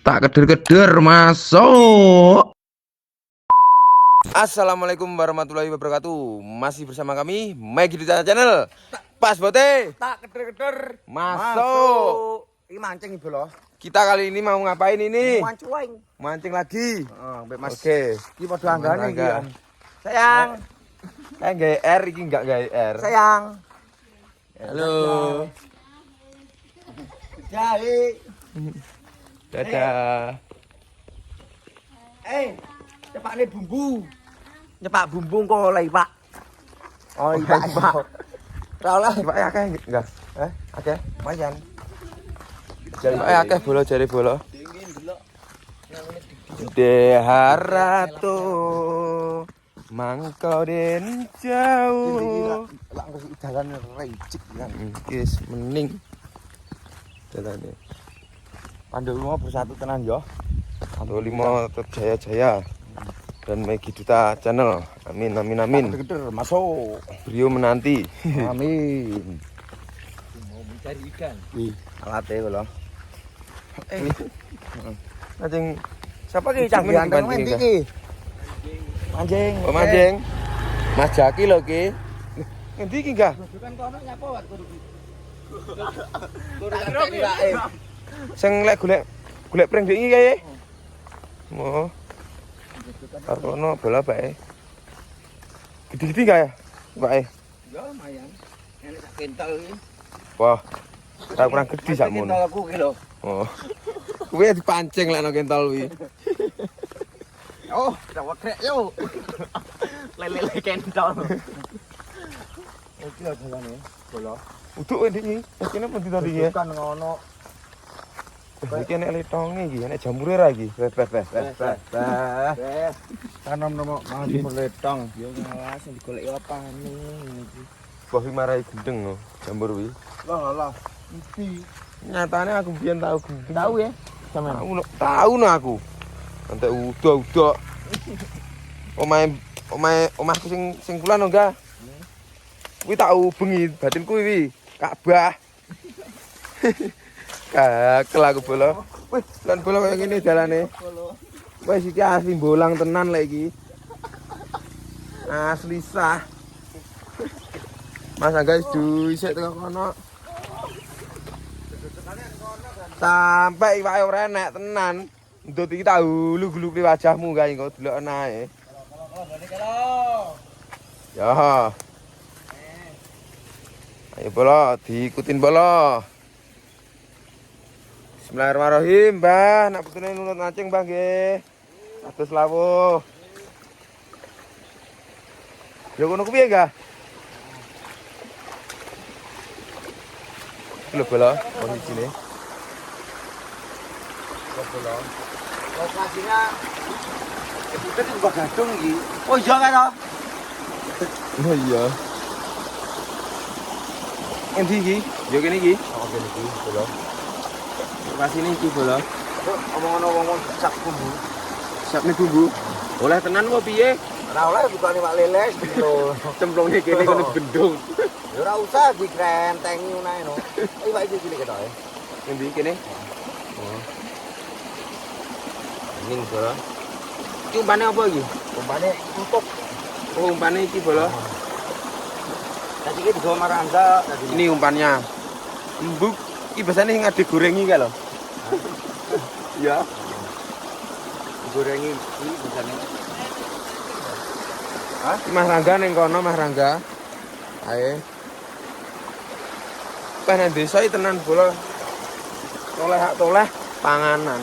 Tak keder-keder masuk. Assalamualaikum warahmatullahi wabarakatuh. Masih bersama kami Megi di Channel. Pas bote. Tak keder-keder Masuk. Ini mancing ibu loh. Kita kali ini mau ngapain ini? Mancing. Mancing lagi. Mas. Oke. Iki padha anggane iki. Angga. Sayang. GR iki enggak GR. Sayang. Halo. Jadi. Dadah. Cepakne bumbu. Nyepak bumbu kok oleh, Pak. Oh, iya, Pak. Ora oleh. Pak akeh enggak? Akeh. Lumayan. Pak akeh bola jari bola. Deharatu mangkau den jauh. Lah jalan rejik kan. Guys, mending jalannya. Pandu Lima bersatu tenan yo. Pandu Lima tetap jaya-jaya. Dan Megi Duta Channel. Amin amin amin. Keder masuk. Beliau menanti. Amin. Mau mencari ikan. Wih, alate lho. Mancing siapa ki Canggih cangkem anteng mancing iki. Mancing. Oh mancing. Mas Jaki lho ki. Ngendi ki enggak? Bukan kono nyapa wat kudu. Sing lek golek pring ndek iki kae. Oh. Tarono bola bae. Gede-gede enggak ya? Bae. Ya lumayan. Enek sak kental iki. Wah. Ora kurang gede sakmono. Kental aku ki lho. Oh. Kuwi dipancing lek nang kental kuwi. Oh, cewekrek yo. Lele kental. Iki lho jalane. Bola. Uduk iki. Kene pun ditadi ya. Kan ngono. Iki enek letonge iki, enek jambure ra iki. Tanam nomo mandi meletong. Yo ngawas sing digoleki opane iki. Wah iki marai gendeng lho, jambur kuwi. Lah. Iki. Nyatane aku biyen tau gendeng. Tahu ya? Sama. Tahu no aku. Entek udo-udo. Omahku sing kulon enggak. Kuwi tak ubengi batinku kuwi Ka'bah. Kakel aku bola. Wih, lan bola kaya ngene dalane. Wis iki asli bolang tenan lek iki. Asli sah. Mas guys, isik teko kono. Sampai iwake ora enek tenan. Ndut iki tak hulu-hulu wajahmu kae engko delok ae. Ya. Ayo bola, diikutin bola. Bismillahirrahmanirrahim, Mbah. Nak putune nunut mancing, Mbah nggih. Atus lawuh. Ya ngono ku piye, Enggak? Lho bola, posisine. Bola. Lokasinya itu di Mbak Gadung iki. Oh iya kan toh? Oh iya. Endi iki? Ya kene iki. Oh kene iki bola. Lokasine iki bola. Omong-omong sak bumbu. Siapne bumbu. Oleh tenan apa piye? Ora oleh bukane Pak Lele gitu. Cemplunge kene kene bendung. Ya ora usah dikrentengi ngono ae no. Iki Pak iki cilik ketok e. Endi kene? Oh. Ning bola. Iki umpane apa iki? Umpane tutup. Oh, umpane iki bola. Tadi iki digawa maranda tadi. Ini umpannya. Embuk iki biasane sing ade gorengi kae lho. Ya. Gorengi iki bisane. Hah? Mas Rangga ning kono, Mas Rangga. Ae. Pengen desa iki tenan bola. Toleh panganan.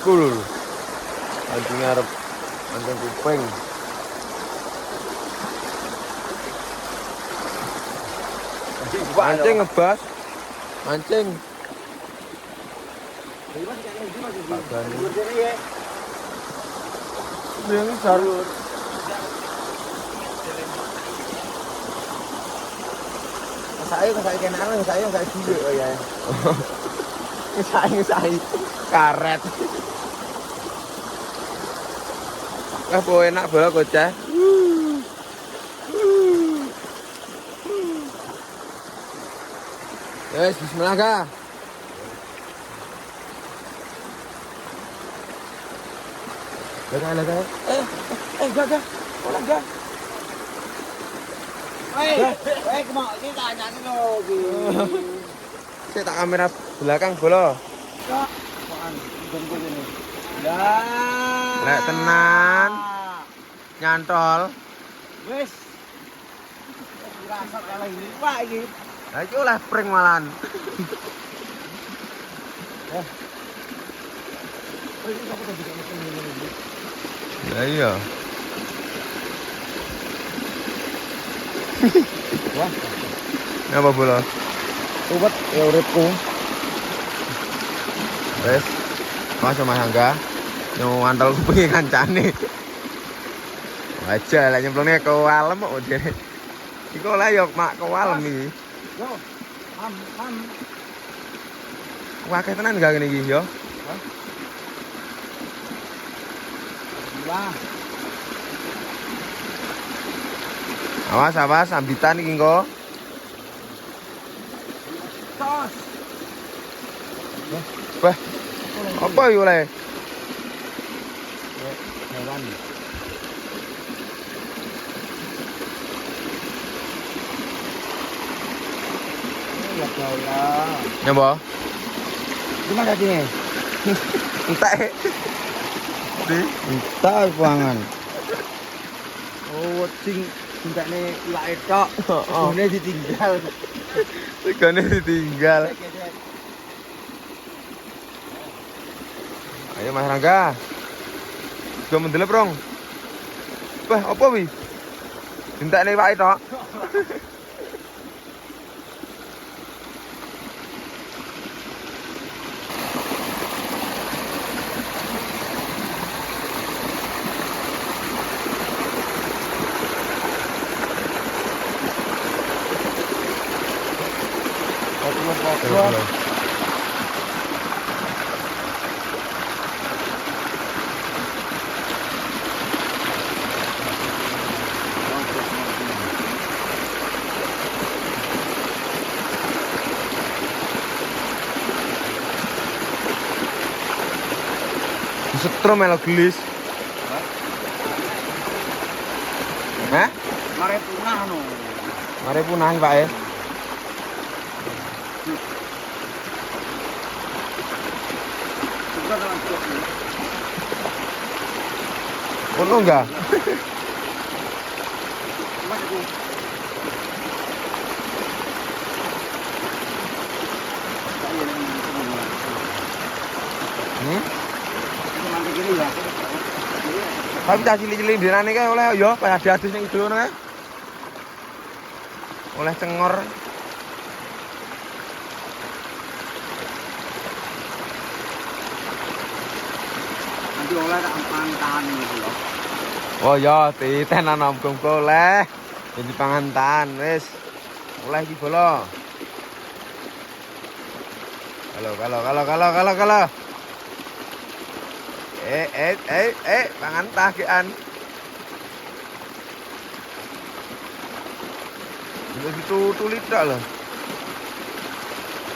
Kul. Anjing arep anjing kuping. Mancing ngebas. Mancing. Yang sarur. Saya kenalan, saya dulu oh ya. Saya karet. Apa enak bola kocah. Yes, bismillah ga. Laga. Ga. Olah ga. Kemana ini tanya lo. Saya tak kamera belakang bolo. Lek tenan nyantol. Wes. Rasa kalah ini Pak iki. Lah iki oleh prank malan. Ya iya. Wah, Apa bola? obat ya uripku. Wes. Mas sama Angga. Nyo antol kupinge kancane. Aja lah nyemplungnya ke walem kok dene. Iku lah yo mak ke walem iki. Yo, ham. Wah akeh tenan gak ngene iki yo. Wah, Awas ambitan iki engko. tos. Wah, apa iki oleh? Hewan. Ya Allah. Nyoba. Gimana kakinya? Entek. Di. Entah buangan. Oh, cing nih ilake tok. Ini ditinggal. Tegane ditinggal. Ayo Mas Rangga. Go mendelep, Rong. Wah, apa wi? Entekne wae tok. Disetrum melo gelis. Hah? Mare punah no. Mari punah Pak ya. Suka dalam blok ini. Ono enggak? Mas aku. Nanti gini ya. Tapi cah cilik-cilik dirane kae oleh ya, kayak adus ning ido ngono kae. Oleh cengor. Nanti oleh tak pantan gitu loh. Oh ya, titenan muga-muga oleh. Jadi pangantan wis. Oleh iki bola. Kalau. Pangan tagian. Wis tulit tok lho.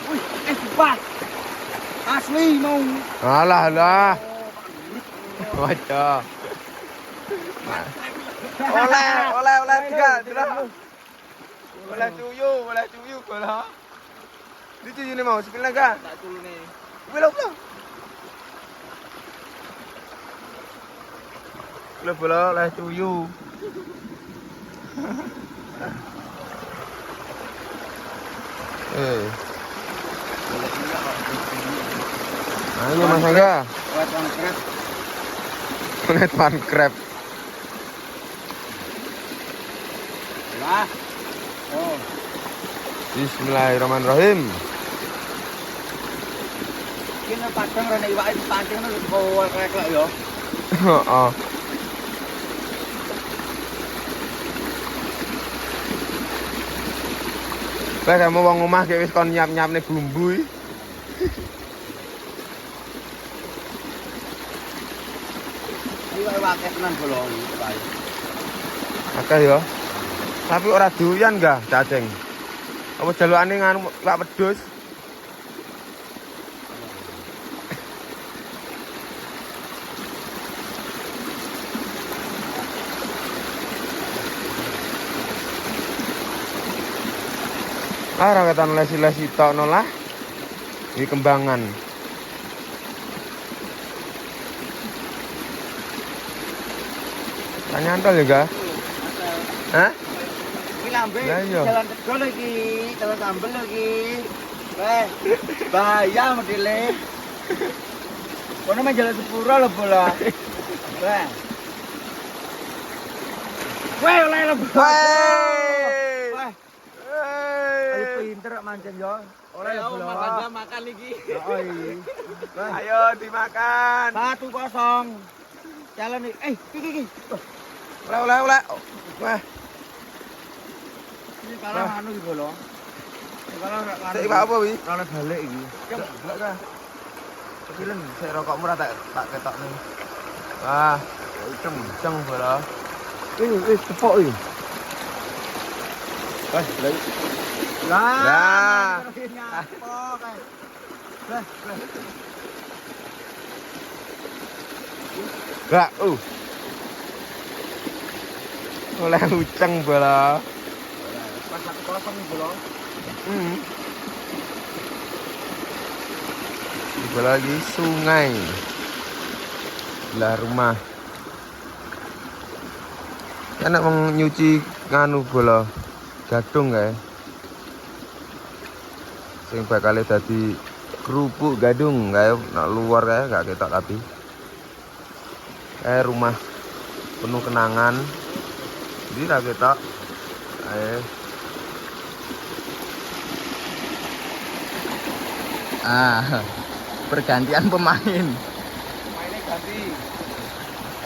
Wih, cepat. Asli mau. Alah. Waduh. Oleh tiga. Oleh cuyu bola. Di cuyu ni mau sepil naga. Tak dulu nih. Belum. Bola oleh cuyu. Ayo Mas Angga. Net one crab. Lah. Oh. Bismillahirrahmanirrahim. Kini padang rene iwake dipancing nang kowe klek-klek ya. Heeh. Lah kamu wong omah ki wis kon nyap-nyapne bumbu iki. Iwake akeh tenan bolong iki. Akeh ya. Tapi ora doyan enggak cacing. Apa jalukane nganu iwak wedhus? Ora ketan lesi-lesi tokno lah. Ini kembangan. Tak nyantol juga. Hah? Iki lambe Lah iya. jalan tegol iki, jalan sambel iki. Weh, bahaya modele. Kono mah jalan sepuro lho bola. Weh. Weh, oleh lho. Wey. Weh, ayo pinter mancing yo. Oleh lho bola. makan iki. Oh iya. Weh, Ayo dimakan. 1-0. Jalan iki. Iki. Oleh. Wah, Ini kalah anu iki lho. Kalah sik Pak apa wi? kalah balik iki. Delok ka. Kepilen sik rokokmu ora tak ketokne. Wah, kenceng bola. Wis tepok iki. Lah. Lah. Nyapok kae. Lah. Gak, oleh uceng bola. Pas 1-0 iki lho. Di bola lagi sungai. Belah rumah. Enak nyuci nganu bola. Gadung kae. Sing bakal dadi kerupuk gadung kae nak luar kae gak ketok tapi. Rumah penuh kenangan. Jadi ra ketok. Pergantian pemain. Mainnya ganti.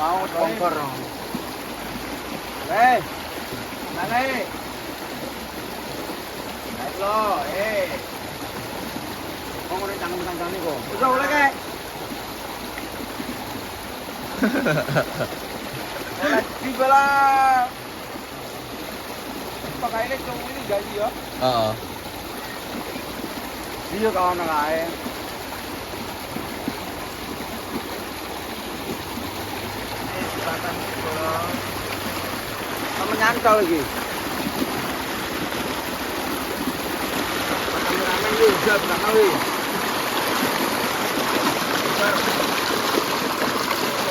Mau bongkar. Nale. Ayo, kok ngene tangan-tangan kok. Wis oleh kae. Oleh di bola. Pakai ini cuma ini gaji ya. Heeh. Iya kawan kae. Sama nyantol lagi. Kameramen yuk, jab nak kali.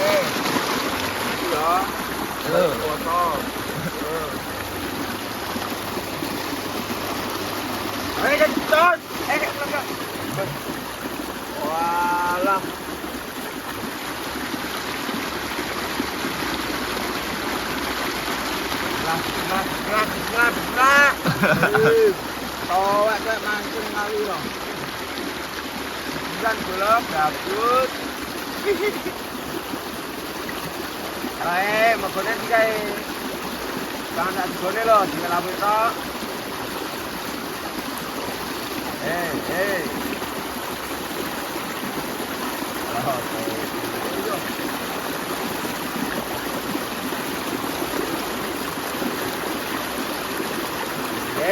Iya. Halo. Foto. Ayo cepat. Belakang. Walah. Nah. Towek kayak mancing kali loh. Bulan belum gabut. Magone iki kae. Jangan tak digone loh, dilawe tok.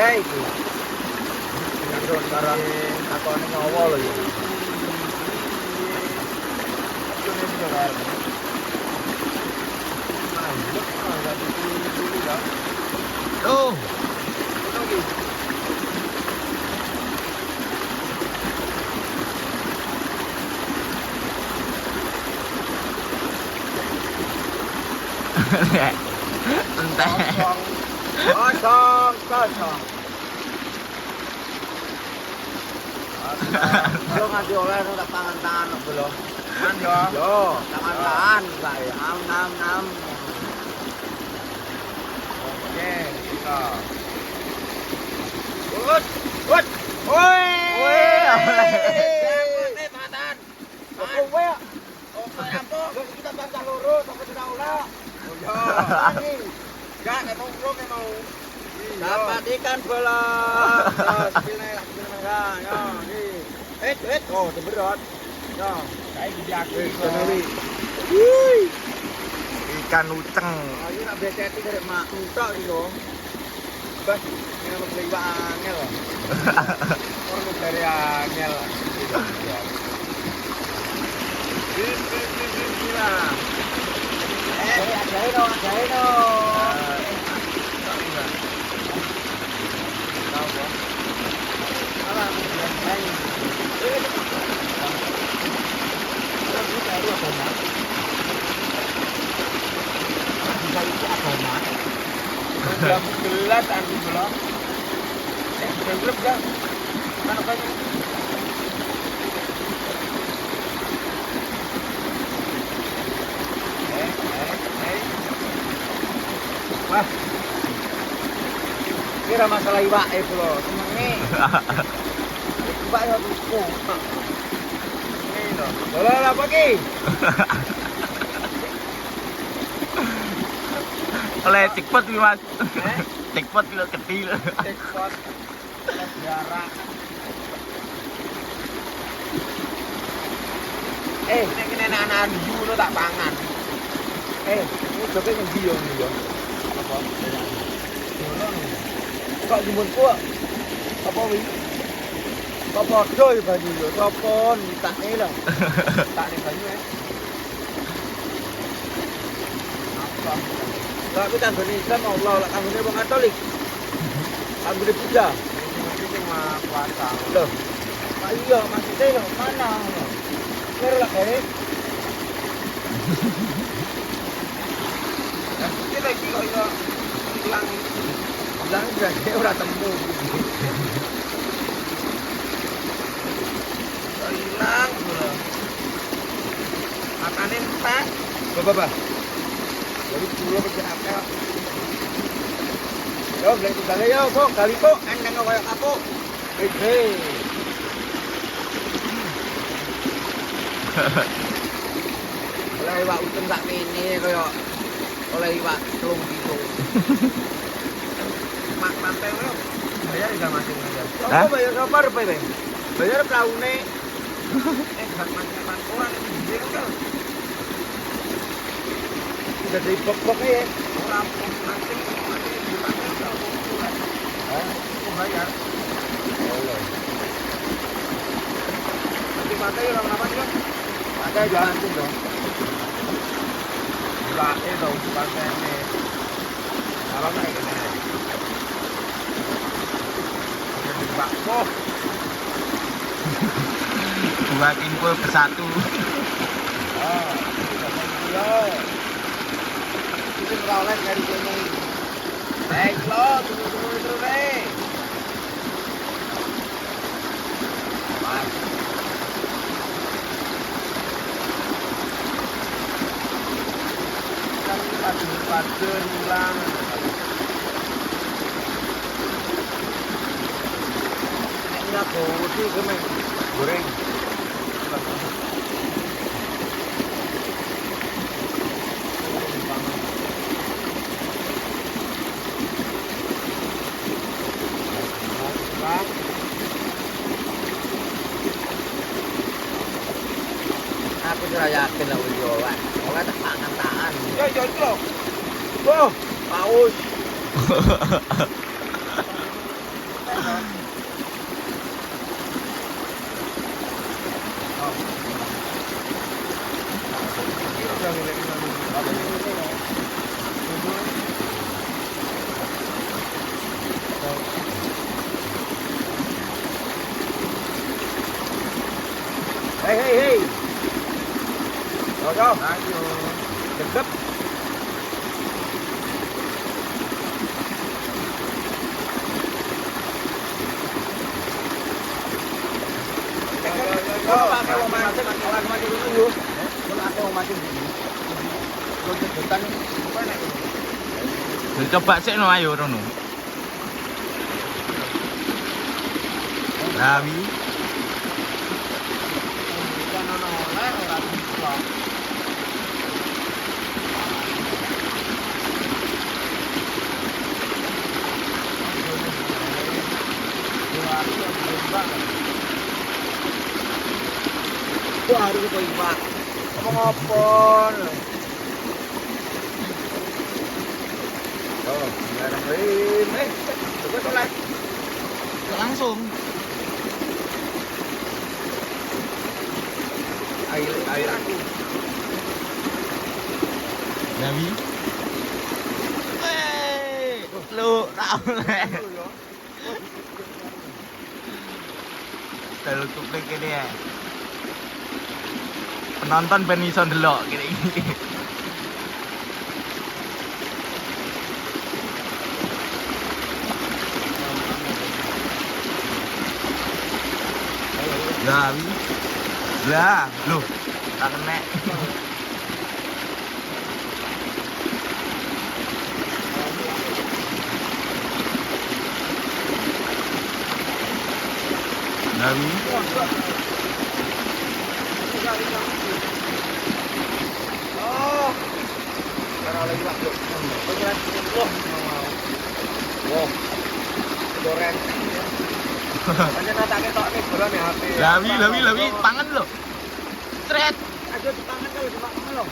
Itu. Ngandung sekarang aku ini nyawa loh ya. Ini juga kan. Tuh. Entah. Kosong. Yo nganti oleh tak tangan-tangan belum. Kan yo. Tangan-tangan bae. Nam. Oke, kita. Woi. Tangan. Kowe. Kita bantah loro sampai tidak ulah. Oh iya. Gak mau. Dapat ikan bola. Oh, seberot. Yo, kayak dijaga. Ikan uceng. Ayo nak beceti dari mak entok iki lho. bebas. Ini nama beli angel. Orang dari angel. Gila. Ajarin dong. Jam 11 anu belum. Belum kan? Mana kan? Wah. Kira masalah iwak bro, semengi. Iwak ya tuku. Ini loh. Boleh apa ki? Oleh jackpot nih mas. Jackpot pilot kecil. Jackpot. Jarak. Ini anak-anak dulu tak pangan. Ini joget yang dia nih ya. Apa? Kok jimun ku? Apa wi? Kok podo ya banyu yo. Sopon tak ne lho. Tak ne banyu Apa? Lah aku tanggone Islam Allah, lah tanggone wong Katolik. Tanggone Buddha. Ini sing mah puasa. Loh. Pak iya maksudnya lho mana? Kira lah Kita lagi kok iso hilang. bilang berarti ora temu. Kok hilang bro. Makane entek. Bapak. Jadi pulau ke apel. Yo, beli tunggal yo, kok kali kok endang koyo aku. Hei. Oleh iwak utem sak mene koyo oleh iwak 3 kilo. Mak pantai lo. Bayar enggak masing-masing. Apa bayar kapar apa ini? Bayar praune. Gak makan orang ini gede kan. Udah dari bok-bok ya. Orang nanti dipakai kalau pulang. Aku bayar. Nanti pakai orang apa sih? Ada jantung dong. Pakai dong pakai ini. Kalau nggak gini. Jadi bakso. Dua info bersatu. Itu rawlek dari sini. Baik lo, tunggu terus deh. Mas. Kan padu hilang. Ini aku sih kemeng goreng. Aku sudah yakin lah video lah. Pokoknya tak tangan-tangan. Ya, itu loh. Oh, paus. Hei. Go. Ayo. Deket. Kalau pakai mau mancing dulu yuk. Kalau pakai mau mancing dulu. Kalau deketan apa nek? Coba sih no ayo Rono. Rawi. Kan ono oleh ora bisa. Wah, harus kok iwak. Ngopon. Oh, barang ini. Gue tolak. Langsung. Air aku. Nabi. Lu tahu le. Terlalu kuplik ini ya. Penonton ben iso ndelok gini. Nabi. Lah, lu tak kena. Nabi. Oh. Karena lagi waktu. Wow. Goreng. Hanya nata ketok nih bulan ya HP. Lawi, pangan lo. Stret. Aduh dipangan kalau dimakan lo.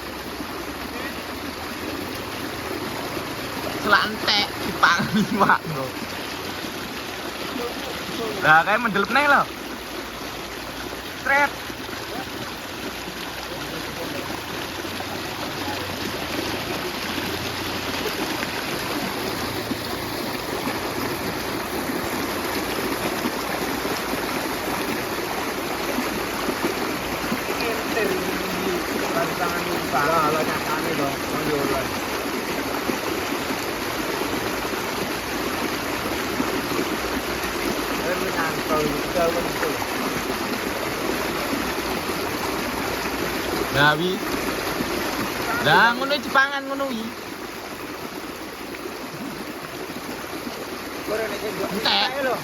Selantek dipangan iwak lo. Lah kayak mendelep nih lo. Stret. Tangan lupa. Lah lo nyatane dong. Menjualan. Ini nangkol juga betul. Lawi. Lah ngono dipangan ngono wi. Goreng aja. Entek. Lo.